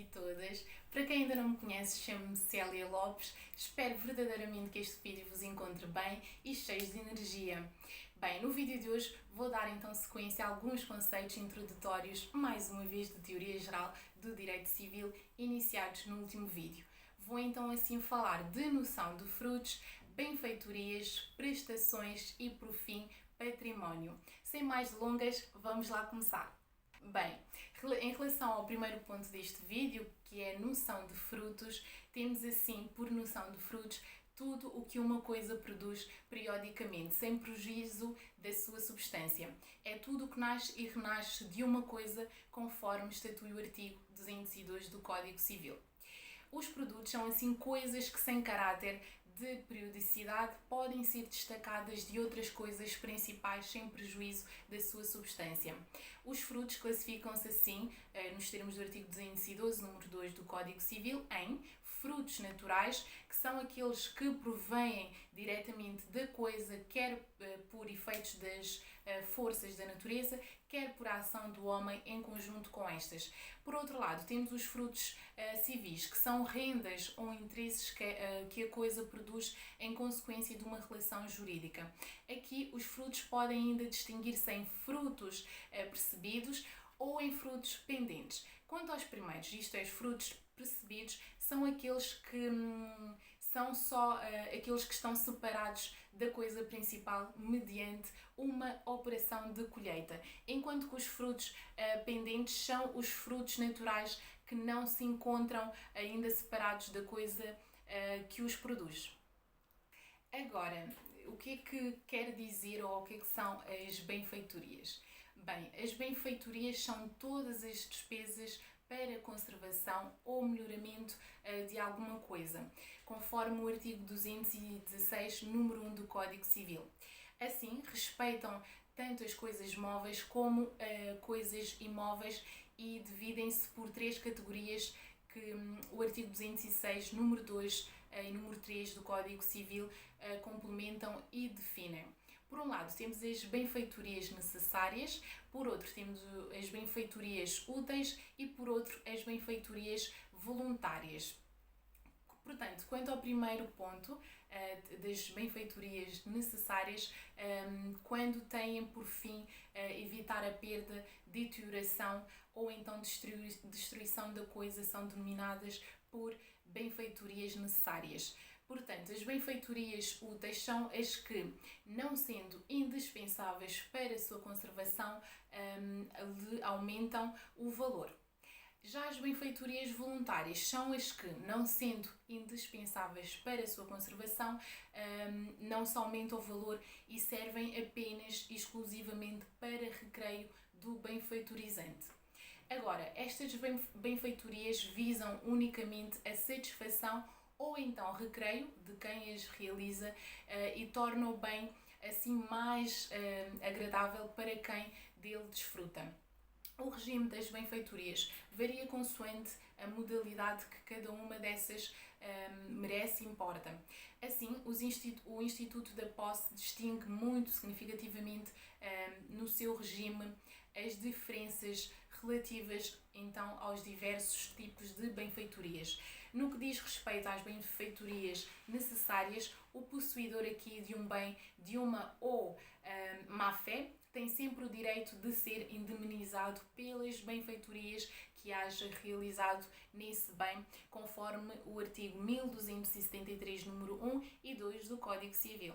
e todas. Para quem ainda não me conhece, chamo-me Célia Lopes. Espero verdadeiramente que este vídeo vos encontre bem e cheio de energia. Bem, no vídeo de hoje vou dar então sequência a alguns conceitos introdutórios, mais uma vez de teoria geral do direito civil, iniciados no último vídeo. Vou então assim falar de noção de frutos, benfeitorias, prestações e, por fim, património. Sem mais delongas, vamos lá começar. Bem, em relação ao primeiro ponto deste vídeo, que é a noção de frutos, temos assim, por noção de frutos, tudo o que uma coisa produz periodicamente, sem prejuízo da sua substância. É tudo o que nasce e renasce de uma coisa, conforme estatui o artigo 202 do Código Civil. Os produtos são assim coisas que, sem caráter de periodicidade, podem ser destacadas de outras coisas principais sem prejuízo da sua substância. Os frutos classificam-se assim, nos termos do artigo 212, número 2 do Código Civil, em frutos naturais, que são aqueles que provêm diretamente da coisa, quer por efeitos das forças da natureza, quer por ação do homem em conjunto com estas. Por outro lado, temos os frutos civis, que são rendas ou interesses que a coisa produz em consequência de uma relação jurídica. Aqui os frutos podem ainda distinguir-se em frutos percebidos ou em frutos pendentes. Quanto aos primeiros, isto é, os frutos percebidos, são aqueles que são só aqueles que estão separados da coisa principal mediante uma operação de colheita, enquanto que os frutos pendentes são os frutos naturais que não se encontram ainda separados da coisa que os produz. Agora, o que é que quer dizer ou o que é que são as benfeitorias? Bem, as benfeitorias são todas as despesas para conservação ou melhoramento de alguma coisa, conforme o artigo 216, número 1 do Código Civil. Assim, respeitam tanto as coisas móveis como coisas imóveis e dividem-se por três categorias que o artigo 206, número 2 e número 3 do Código Civil complementam e definem. Por um lado, temos as benfeitorias necessárias, por outro, temos as benfeitorias úteis e, por outro, as benfeitorias voluntárias. Portanto, quanto ao primeiro ponto das benfeitorias necessárias, quando têm por fim evitar a perda, deterioração ou então destruição da coisa, são denominadas por benfeitorias necessárias. Portanto, as benfeitorias úteis são as que, não sendo indispensáveis para a sua conservação, lhe aumentam o valor. Já as benfeitorias voluntárias são as que, não sendo indispensáveis para a sua conservação, não se aumenta o valor e servem apenas e exclusivamente para recreio do benfeitorizante. Agora, estas benfeitorias visam unicamente a satisfação ou então recreio de quem as realiza e tornam o bem assim mais agradável para quem dele desfruta. O regime das benfeitorias varia consoante a modalidade que cada uma dessas merece e importa. Assim, o Instituto da Posse distingue muito significativamente no seu regime as diferenças relativas então aos diversos tipos de benfeitorias. No que diz respeito às benfeitorias necessárias, o possuidor aqui de um bem de uma ou má-fé tem sempre o direito de ser indemnizado pelas benfeitorias que haja realizado nesse bem, conforme o artigo 1273, número 1 e 2 do Código Civil.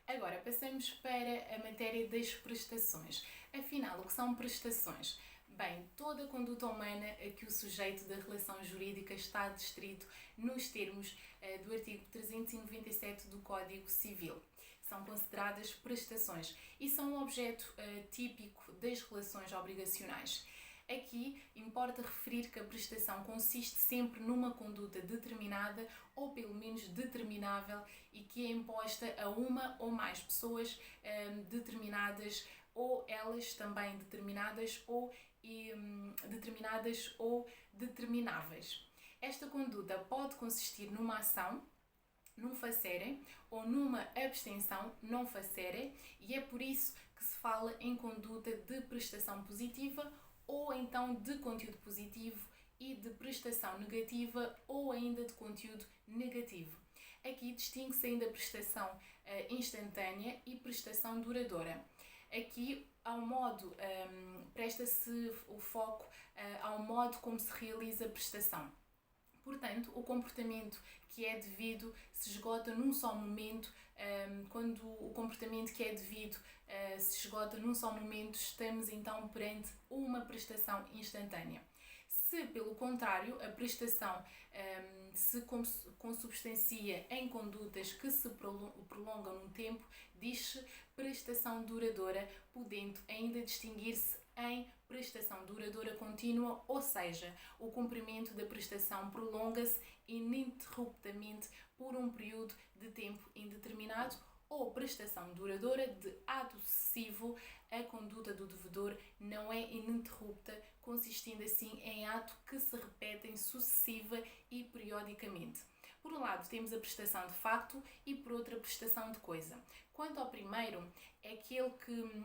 Agora, passamos para a matéria das prestações. Afinal, o que são prestações? Bem, toda a conduta humana a que o sujeito da relação jurídica está adscrito nos termos do artigo 397 do Código Civil. São consideradas prestações e são um objeto típico das relações obrigacionais. Aqui importa referir que a prestação consiste sempre numa conduta determinada ou pelo menos determinável e que é imposta a uma ou mais pessoas determinadas ou elas também determinadas ou determináveis. Esta conduta pode consistir numa ação, num facere ou numa abstenção non facere e é por isso que se fala em conduta de prestação positiva ou então de conteúdo positivo e de prestação negativa ou ainda de conteúdo negativo. Aqui distingue-se ainda a prestação instantânea e prestação duradoura. Aqui, presta-se o foco ao modo como se realiza a prestação. Portanto, o comportamento que é devido se esgota num só momento. Quando o comportamento que é devido se esgota num só momento, estamos então perante uma prestação instantânea. Se, pelo contrário, a prestação se consubstancia em condutas que se prolongam no tempo, diz-se prestação duradoura, podendo ainda distinguir-se em prestação duradoura contínua, ou seja, o cumprimento da prestação prolonga-se ininterruptamente por um período de tempo indeterminado, ou prestação duradoura de ato sucessivo, a conduta do devedor não é ininterrupta, consistindo assim em ato que se repetem sucessiva e periodicamente. Por um lado temos a prestação de facto e por outro a prestação de coisa. Quanto ao primeiro,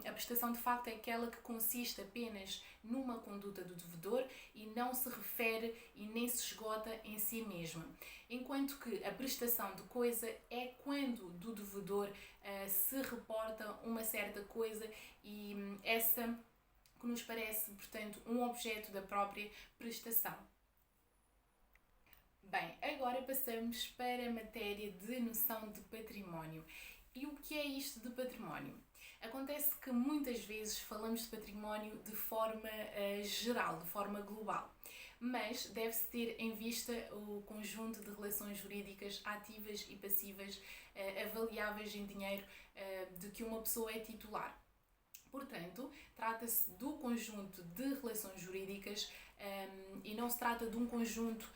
a prestação de facto é aquela que consiste apenas numa conduta do devedor e não se refere e nem se esgota em si mesma. Enquanto que a prestação de coisa é quando do devedor se reporta uma certa coisa e essa que nos parece, portanto, um objeto da própria prestação. Bem, agora passamos para a matéria de noção de património. E o que é isto de património? Acontece que muitas vezes falamos de património de forma geral, de forma global, mas deve-se ter em vista o conjunto de relações jurídicas ativas e passivas avaliáveis em dinheiro de que uma pessoa é titular. Portanto, trata-se do conjunto de relações jurídicas e não se trata de um conjunto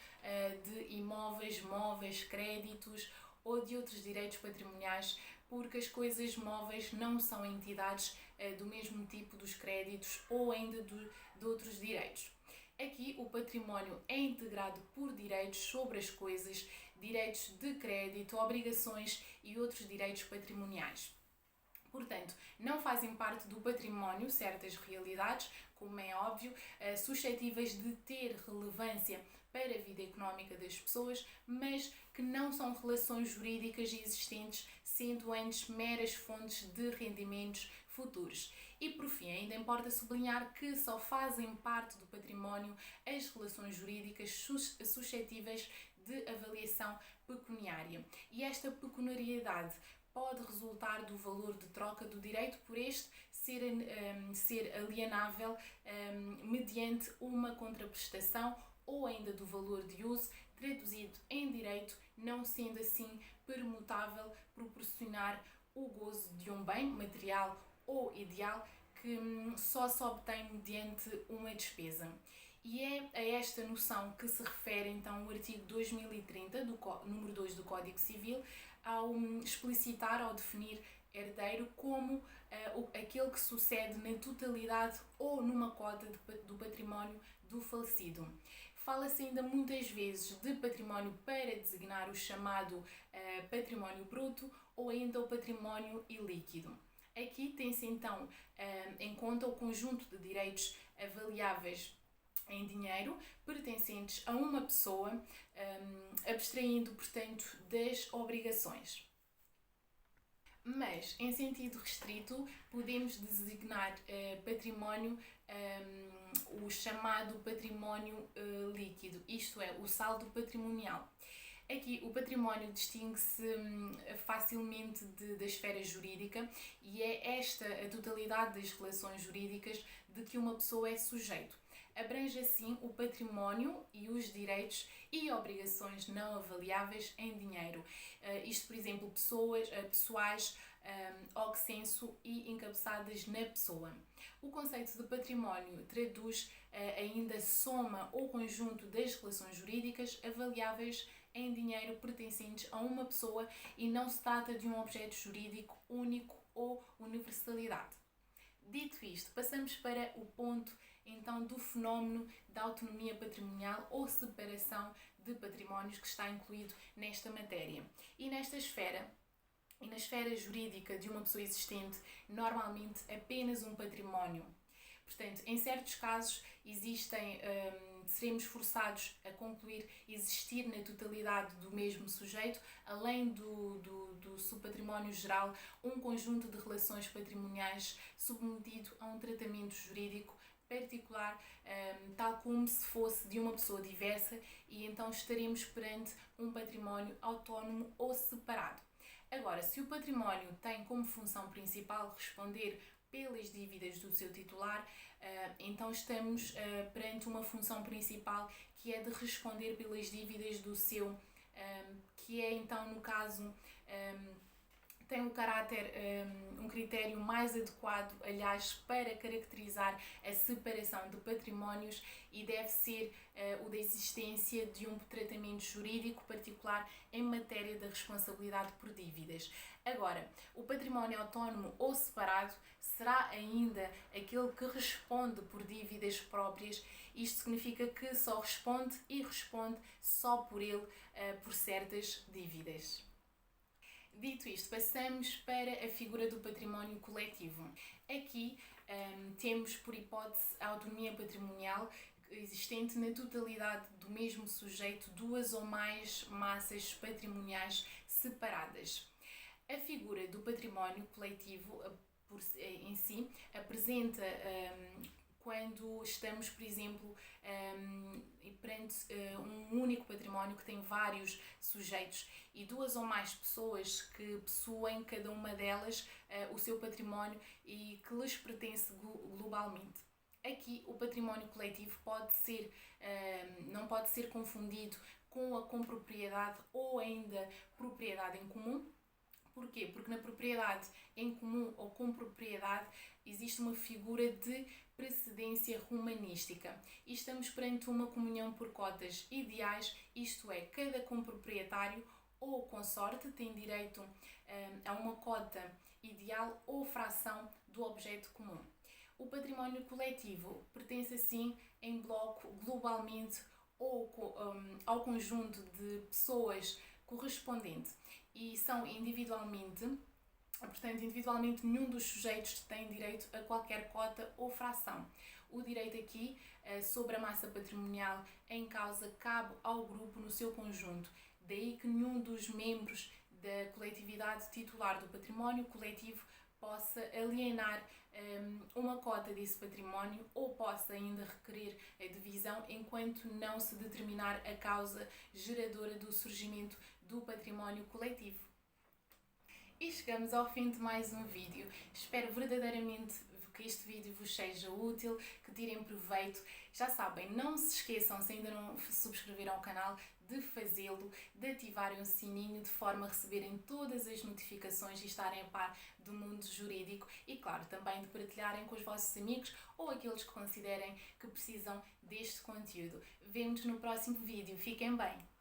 de imóveis, móveis, créditos ou de outros direitos patrimoniais, porque as coisas móveis não são entidades do mesmo tipo dos créditos ou ainda de outros direitos. Aqui o património é integrado por direitos sobre as coisas, direitos de crédito, obrigações e outros direitos patrimoniais. Portanto, não fazem parte do património certas realidades, como é óbvio, suscetíveis de ter relevância para a vida económica das pessoas, mas que não são relações jurídicas existentes, sendo antes meras fontes de rendimentos futuros. E por fim, ainda importa sublinhar que só fazem parte do património as relações jurídicas suscetíveis de avaliação pecuniária. E esta pecuniariedade pode resultar do valor de troca do direito por este ser alienável mediante uma contraprestação ou ainda do valor de uso traduzido em direito, não sendo assim permutável, proporcionar o gozo de um bem material ou ideal que só se obtém mediante uma despesa. E é a esta noção que se refere então o artigo 2030, número 2 do Código Civil, ao explicitar, ao definir herdeiro como aquele que sucede na totalidade ou numa cota do património do falecido. Fala-se ainda muitas vezes de património para designar o chamado património bruto ou ainda o património ilíquido. Aqui tem-se então em conta o conjunto de direitos avaliáveis em dinheiro pertencentes a uma pessoa, abstraindo, portanto, das obrigações. Mas, em sentido restrito, podemos designar património o chamado património líquido, isto é, o saldo patrimonial. Aqui o património distingue-se facilmente da esfera jurídica e é esta a totalidade das relações jurídicas de que uma pessoa é sujeito. Abrange assim o património e os direitos e obrigações não avaliáveis em dinheiro. Isto, por exemplo, pessoais, occenso e encabeçadas na pessoa. O conceito de património traduz ainda soma ou conjunto das relações jurídicas avaliáveis em dinheiro pertencentes a uma pessoa e não se trata de um objeto jurídico único ou universalidade. Dito isto, passamos para o ponto então do fenómeno da autonomia patrimonial ou separação de patrimónios que está incluído nesta matéria. E na esfera jurídica de uma pessoa existente, normalmente apenas um património. Portanto, em certos casos existem seremos forçados a concluir existir na totalidade do mesmo sujeito, além do seu património geral, um conjunto de relações patrimoniais submetido a um tratamento jurídico particular, tal como se fosse de uma pessoa diversa, e então estaremos perante um património autónomo ou separado. Agora, se o património tem como função principal responder pelas dívidas do seu titular, então estamos perante uma função principal que é de responder pelas dívidas do seu, que é então no caso tem um caráter, um critério mais adequado, aliás, para caracterizar a separação de patrimónios, e deve ser o da existência de um tratamento jurídico particular em matéria da responsabilidade por dívidas. Agora, o património autónomo ou separado será ainda aquele que responde por dívidas próprias. Isto significa que só responde e responde só por ele por certas dívidas. Dito isto, passamos para a figura do património coletivo. Aqui temos, por hipótese, a autonomia patrimonial existente na totalidade do mesmo sujeito, duas ou mais massas patrimoniais separadas. A figura do património coletivo em si apresenta quando estamos, por exemplo, perante um único património que tem vários sujeitos e duas ou mais pessoas que possuem, cada uma delas, o seu património e que lhes pertence globalmente. Aqui, o património coletivo não pode ser confundido com a compropriedade ou ainda propriedade em comum. Porquê? Porque na propriedade em comum ou compropriedade existe uma figura de precedência romanística e estamos perante uma comunhão por cotas ideais, isto é, cada comproprietário ou consorte tem direito a uma cota ideal ou fração do objeto comum. O património coletivo pertence assim em bloco globalmente ou ao conjunto de pessoas correspondente e são individualmente, portanto, individualmente nenhum dos sujeitos tem direito a qualquer cota ou fração. O direito aqui sobre a massa patrimonial em causa cabe ao grupo no seu conjunto, daí que nenhum dos membros da coletividade titular do património coletivo possa alienar uma cota desse património ou possa ainda requerer a divisão enquanto não se determinar a causa geradora do surgimento do património coletivo. E chegamos ao fim de mais um vídeo. Espero verdadeiramente que este vídeo vos seja útil, que tirem proveito. Já sabem, não se esqueçam, se ainda não subscreveram ao canal, de fazê-lo, de ativarem o sininho de forma a receberem todas as notificações e estarem a par do mundo jurídico e, claro, também de partilharem com os vossos amigos ou aqueles que considerem que precisam deste conteúdo. Vemo-nos no próximo vídeo. Fiquem bem!